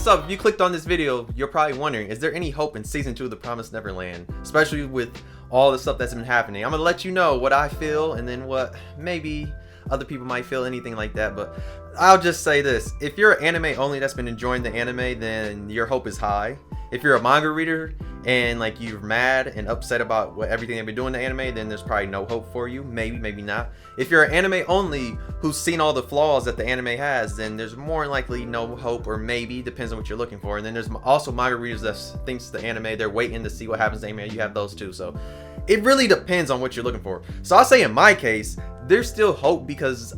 what's up? If you clicked on this video, you're probably wondering, is there any hope in season 2 of The Promised Neverland? Especially with all the stuff that's been happening. I'm gonna let you know what I feel and then what maybe other people might feel, anything like that. But I'll just say this. If you're an anime only that's been enjoying the anime, then your hope is high. If you're a manga reader and like you're mad and upset about everything they've been doing in the anime, then there's probably no hope for you. Maybe not. If you're an anime only who's seen all the flaws that the anime has, then there's more likely no hope, or maybe, depends on what you're looking for. And then there's also manga readers that thinks the anime, they're waiting to see what happens in the anime. You have those too. So it really depends on what you're looking for. So I'll say in my case, there's still hope because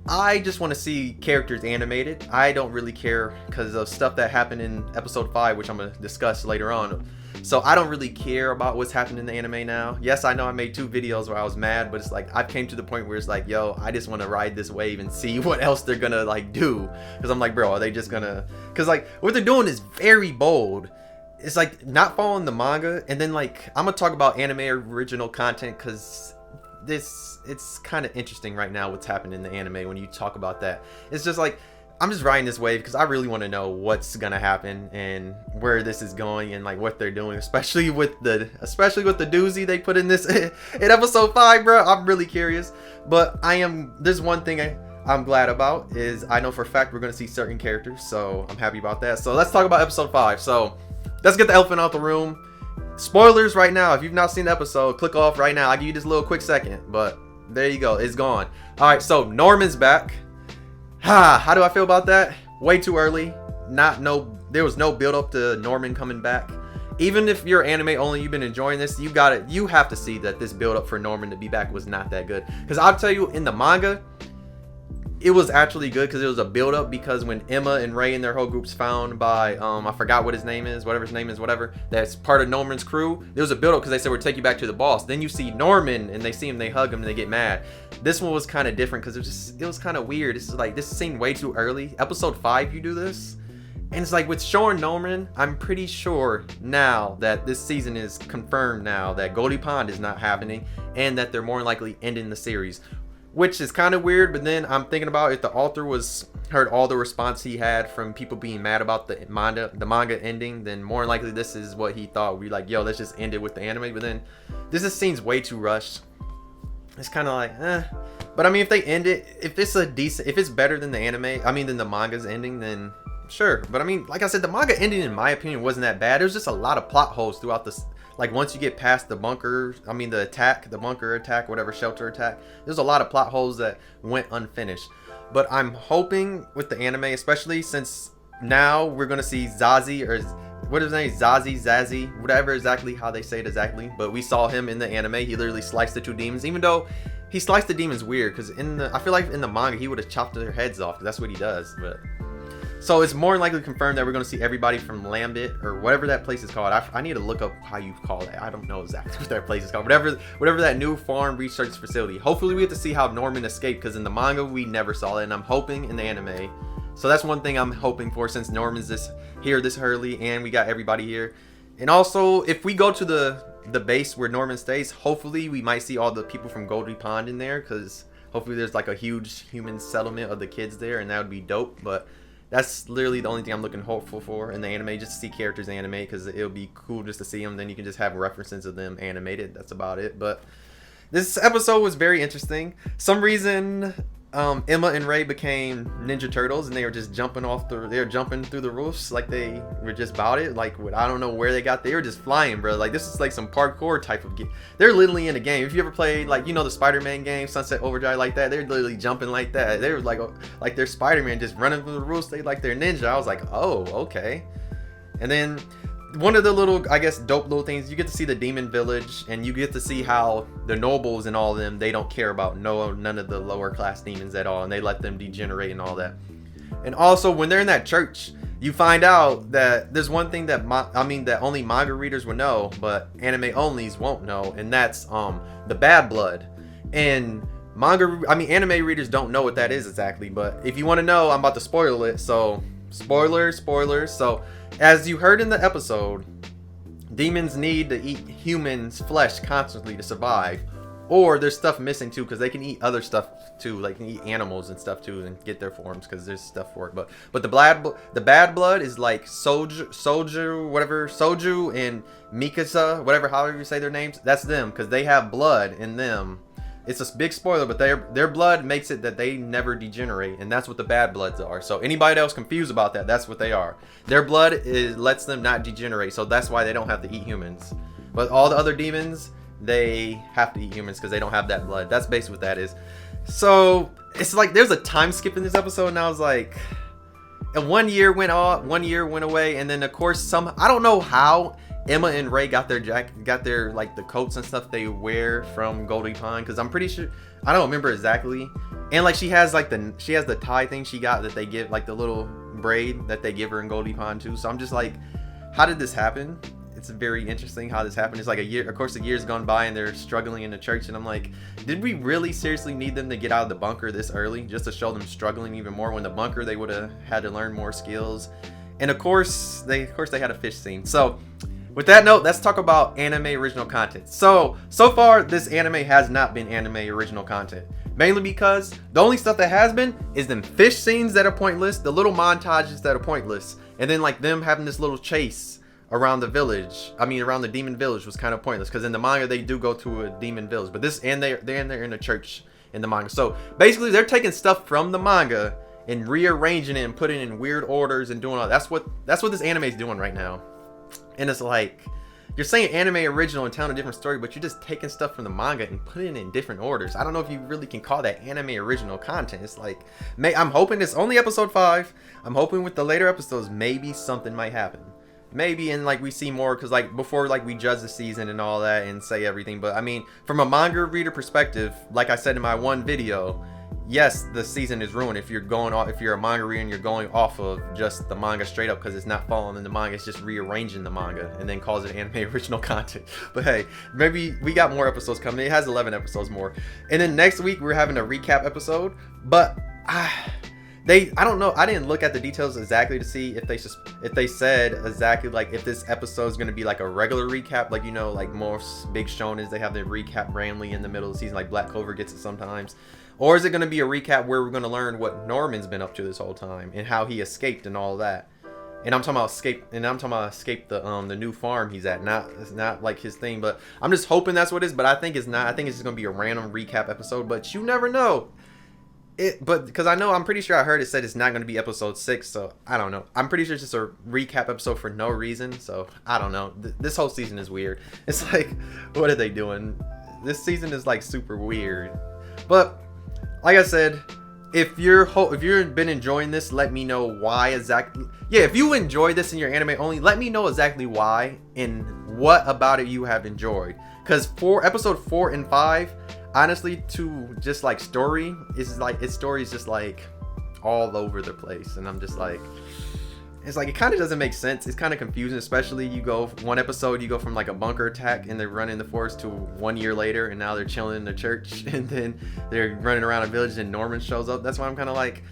I just want to see characters animated. I don't really care because of stuff that happened in episode 5, which I'm going to discuss later on. So I don't really care about what's happening in the anime now. Yes, I know I made 2 videos where I was mad, but it's like I came to the point where it's like, yo, I just want to ride this wave and see what else they're gonna like do. Because I'm like, bro, are they just gonna? Because like what they're doing is very bold. It's like not following the manga. And then like I'm gonna talk about anime original content because it's kind of interesting right now what's happening in the anime when you talk about that. It's just like I'm just riding this wave because I really want to know what's gonna happen and where this is going and like what they're doing, especially with the doozy they put in this in episode 5, bro. I'm really curious. But there's one thing I'm glad about is I know for a fact we're gonna see certain characters, so I'm happy about that. So let's talk about episode 5. So let's get the elephant out the room. Spoilers right now. If you've not seen the episode, click off right now. I'll give you this little quick second, but there you go. It's gone. All right, so Norman's back. How do I feel about that? Way too early. There was no build up to Norman coming back. Even if you're anime only, you've been enjoying this, you have to see that this build up for Norman to be back was not that good. Because I'll tell you, in the manga, it was actually good because it was a build up. Because when Emma and Ray and their whole group's found by I forgot what his name is, that's part of Norman's crew, there was a build up because they said we'll take you back to the boss. Then you see Norman and they see him, they hug him, and they get mad. This one was kind of different because it was kind of weird. This seemed way too early. Episode 5 you do this, and it's like with showing Norman, I'm pretty sure now that this season is confirmed now that Goldie Pond is not happening and that they're more likely ending the series. Which is kind of weird, but then I'm thinking about if the author heard all the response he had from people being mad about the manga ending, then more likely this is what he thought. We like, yo, let's just end it with the anime. But then this just seems way too rushed. It's kind of like, But I mean, if they end it, if it's better than the anime, than the manga's ending, then sure. But I mean, like I said, the manga ending, in my opinion, wasn't that bad. There's just a lot of plot holes throughout this. Like once you get past the bunker attack, whatever, shelter attack, there's a lot of plot holes that went unfinished. But I'm hoping with the anime, especially since now we're going to see Zazie, or what is his name? Zazie, whatever exactly how they say it exactly. But we saw him in the anime. He literally sliced the 2 demons, even though he sliced the demons weird. Because I feel like in the manga, he would have chopped their heads off. Because that's what he does. But so it's more likely confirmed that we're going to see everybody from Lambit or whatever that place is called. I need to look up how you call it. I don't know exactly what that place is called. Whatever that new farm research facility. Hopefully we get to see how Norman escaped, because in the manga we never saw it, and I'm hoping in the anime. So that's one thing I'm hoping for, since Norman's here this early and we got everybody here. And also, if we go to the base where Norman stays, hopefully we might see all the people from Goldie Pond in there, because hopefully there's like a huge human settlement of the kids there, and that would be dope. But that's literally the only thing I'm looking hopeful for in the anime, just to see characters animate, because it'll be cool just to see them. Then you can just have references of them animated. That's about it. But this episode was very interesting. Some reason Emma and Ray became Ninja Turtles, and they were just jumping through the roofs like they were just about it. Like, I don't know where they were just flying, bro. Like, this is like some parkour type of game. They're literally in a game. If you ever played, like, the Spider-Man game, Sunset Overdrive, like that, they're literally jumping like that. They were like they're Spider-Man, just running through the roofs. They like they're ninja. I was like, oh, okay. And then one of the little, I guess, dope little things, you get to see the demon village, and you get to see how the nobles and all of them, they don't care about none of the lower class demons at all, and they let them degenerate and all that. And also, when they're in that church, you find out that there's one thing that that only manga readers will know, but anime onlys won't know, and that's the bad blood. And anime readers don't know what that is exactly, but if you want to know, I'm about to spoil it. So spoilers. So as you heard in the episode, demons need to eat humans' flesh constantly to survive, or there's stuff missing too, because they can eat other stuff too, like can eat animals and stuff too, and get their forms, because there's stuff for it. But the bad blood is like Soju and Mikasa, whatever, however you say their names. That's them, because they have blood in them. It's a big spoiler, but their blood makes it that they never degenerate, and that's what the bad bloods are. So anybody else confused about that, that's what they are. Their blood lets them not degenerate, so that's why they don't have to eat humans. But all the other demons, they have to eat humans because they don't have that blood. That's basically what that is. So it's like there's a time skip in this episode, and I was like, and 1 year went on, 1 year went away, and then of course I don't know how Emma and Ray got their like the coats and stuff they wear from Goldie Pond, because I'm pretty sure, I don't remember exactly. And like she has the tie thing she got that they give, like the little braid that they give her in Goldie Pond too. So I'm just like, how did this happen? It's very interesting how this happened. It's like a year, of course the year's gone by and they're struggling in the church, and I'm like, did we really seriously need them to get out of the bunker this early just to show them struggling even more? When the bunker they would have had to learn more skills. And of course they had a fish scene. So with that note, let's talk about anime original content. So far, this anime has not been anime original content. Mainly because the only stuff that has been is them fish scenes that are pointless, the little montages that are pointless, and then like them having this little chase around the village. I mean, around the demon village was kind of pointless, because in the manga they do go to a demon village, but this, and they're in a church in the manga. So basically, they're taking stuff from the manga and rearranging it and putting it in weird orders and doing all. That's what this anime is doing right now. And it's like, you're saying anime original and telling a different story, but you're just taking stuff from the manga and putting it in different orders. I don't know if you really can call that anime original content. It's like, I'm hoping it's only episode 5. I'm hoping with the later episodes, maybe something might happen. Maybe, and like we see more, because like before, like we judge the season and all that and say everything. But I mean, from a manga reader perspective, like I said in my one video, yes, the season is ruined if you're a manga reader and you're going off of just the manga straight up, because it's not following the manga, it's just rearranging the manga and then calls it anime original content. But hey, maybe we got more episodes coming. It has 11 episodes more. And then next week we're having a recap episode, but I don't know. I didn't look at the details exactly to see if they said exactly like if this episode is going to be like a regular recap, like, you know, like most big shonens, they have the recap randomly in the middle of the season, like Black Clover gets it sometimes. Or is it going to be a recap where we're going to learn what Norman's been up to this whole time and how he escaped and all that? And I'm talking about escape the new farm he's at. It's not like his thing, but I'm just hoping that's what it is. But I think it's not. I think it's just going to be a random recap episode. But you never know. But because I'm pretty sure I heard it said it's not going to be episode 6, so I don't know. I'm pretty sure it's just a recap episode for no reason, so I don't know. This whole season is weird. It's like, what are they doing? This season is like super weird. But like I said, if you've been enjoying this, let me know why exactly. Yeah, if you enjoy this in your anime only, let me know exactly why and what about it you have enjoyed. Because for episode 4 and 5. Honestly, to just like story is like, its story is just like all over the place, and I'm just like, it's like, it kind of doesn't make sense. It's kind of confusing, especially you go one episode, you go from like a bunker attack and they're running the forest to 1 year later, and now they're chilling in the church, and then they're running around a village and Norman shows up. That's why I'm kind of like,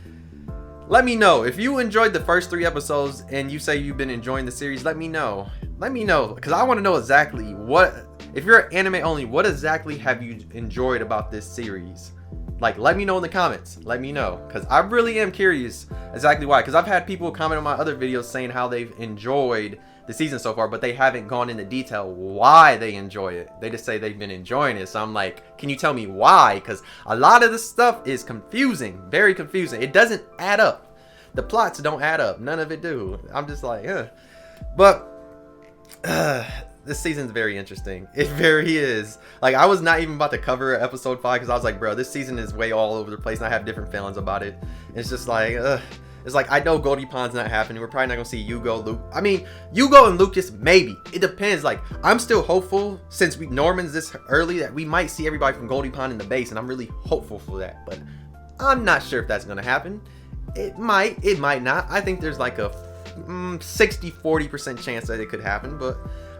let me know if you enjoyed the first 3 episodes and you say you've been enjoying the series. Let me know, because I want to know exactly what. If you're anime only, what exactly have you enjoyed about this series? Like, let me know in the comments. Let me know, because I really am curious exactly why. Because I've had people comment on my other videos saying how they've enjoyed the season so far, but they haven't gone into detail why they enjoy it. They just say they've been enjoying it. So I'm like, can you tell me why? Because a lot of this stuff is confusing, very confusing. It doesn't add up. The plots don't add up. None of it do. I'm just like, But this season's very interesting. It very is. Like, I was not even about to cover episode 5 because I was like, bro, this season is way all over the place and I have different feelings about it. It's just like, it's like, I know Goldie Pond's not happening. We're probably not gonna see Yugo, Luke. I mean, Yugo and Lucas, maybe. It depends. Like, I'm still hopeful since Norman's this early that we might see everybody from Goldie Pond in the base, and I'm really hopeful for that. But I'm not sure if that's gonna happen. It might not. I think there's like a 60-40% chance that it could happen, but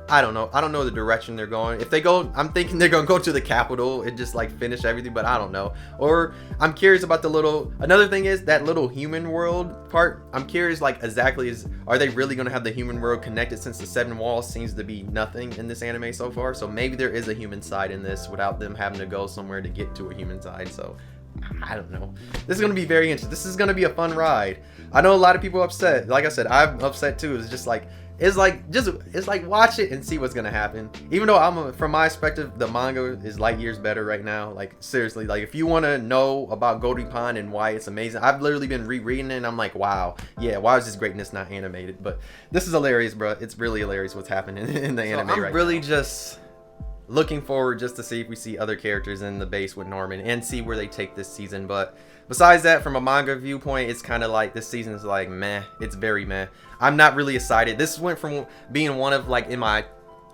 I don't know. I don't know the direction they're going. If they go, I'm thinking they're gonna go to the capital and just like finish everything, but I don't know. Or I'm curious about the little. Another thing is that little human world part. I'm curious, like exactly are they really gonna have the human world connected, since the seven walls seems to be nothing in this anime so far? So maybe there is a human side in this without them having to go somewhere to get to a human side. So I don't know. This is gonna be very interesting. This is gonna be a fun ride. I know a lot of people are upset. Like I said, I'm upset too. It's like watch it and see what's gonna happen. Even though from my perspective, the manga is light years better right now. Like seriously, like if you want to know about Goldie Pond and why it's amazing, I've literally been rereading it and I'm like, wow, yeah, why is this greatness not animated? But this is hilarious, bro. It's really hilarious what's happening in the anime right now. I'm really just looking forward just to see if we see other characters in the base with Norman and see where they take this season. But besides that, from a manga viewpoint, it's kind of like this season is like meh. It's very meh. I'm not really excited. This went from being one of like in my,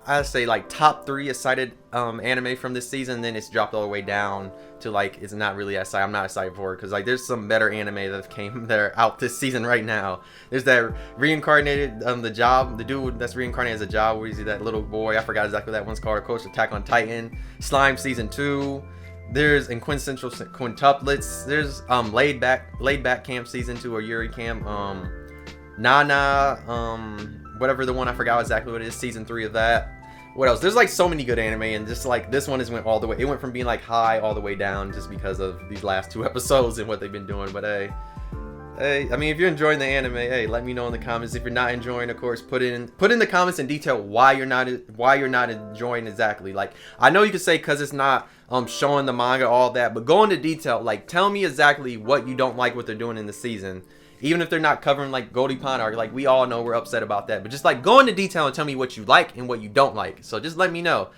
I'd say like top 3 excited anime from this season, then it's dropped all the way down to like it's not really excited. I'm not excited for it because like there's some better anime that are out this season right now. There's that reincarnated the dude that's reincarnated as a job, where he's that little boy. I forgot exactly what that one's called. Of course, Attack on Titan, Slime season 2. There's in Quintessential Quintuplets. There's laid back camp season 2 or Yuri camp. Nana, whatever the one, I forgot exactly what it is, season 3 of that. What else? There's like so many good anime, and just like this one went all the way. It went from being like high all the way down just because of these last 2 episodes and what they've been doing. But hey, I mean, if you're enjoying the anime, hey, let me know in the comments. If you're not enjoying, of course, put in the comments in detail why you're not enjoying exactly. Like I know you could say because it's not showing the manga, all that, but go into detail. Like tell me exactly what you don't like what they're doing in the season. Even if they're not covering like Goldie Pond, or like we all know we're upset about that, but just like go into detail and tell me what you like and what you don't like. So just let me know.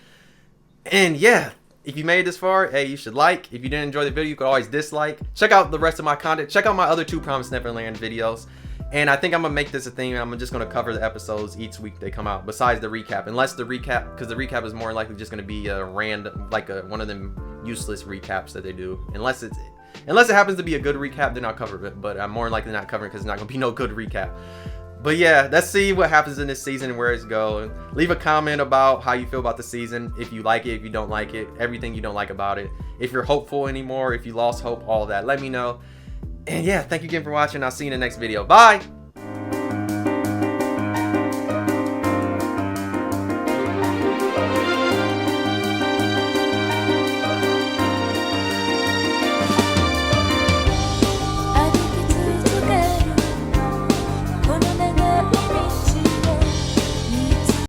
And yeah, if you made it this far, hey, you should like. If you didn't enjoy the video, you could always dislike. Check out the rest of my content. Check out my other 2 Promised Neverland videos. And I think I'm gonna make this a thing. I'm just gonna cover the episodes each week they come out, besides the recap. Unless the recap, because the recap is more likely just gonna be a random, like one of them useless recaps that they do. Unless it happens to be a good recap, then I'll cover it. But I'm more likely not covering it because it's not gonna be no good recap. But yeah, let's see what happens in this season and where it's going. Leave a comment about how you feel about the season. If you like it, if you don't like it, everything you don't like about it. If you're hopeful anymore, if you lost hope, all that. Let me know. And yeah, thank you again for watching. I'll see you in the next video. Bye!